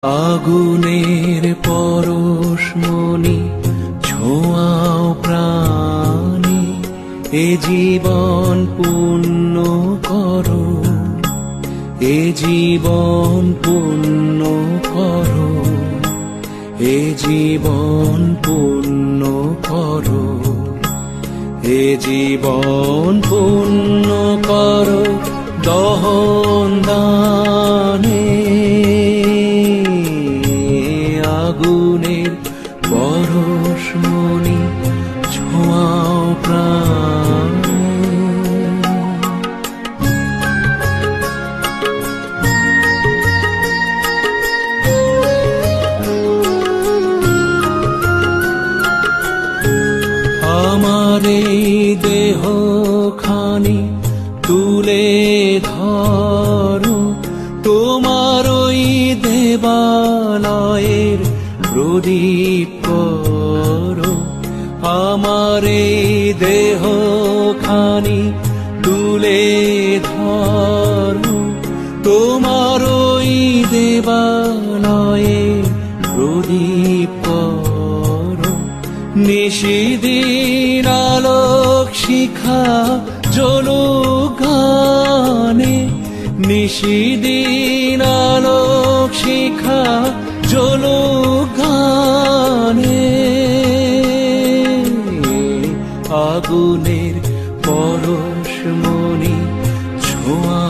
আগুনের পরশমণি ছোঁয়াও প্রাণে, এ জীবন পূর্ণ করো, এ জীবন পূর্ণ করো, এ জীবন পূর্ণ করো, এ জীবন পূর্ণ করো দহন দানে। আগুনের পরশমণি ছোঁয়াও প্রাণে। আমার এই দেহ খানি তুলে ধরো, তোমার ওই দেবালয়ের প্রদীপ করো। আমার এই দেহ খানি তুলে ধরো, তোমার ওই দেবালয়ের প্রদীপ করো। নিশিদিন আলোক শিখা জ্বলুক গানে, নিশিদিন আলোক শিখা জ্বলুক গানে। আগুনের পরশমণি ছোঁয়া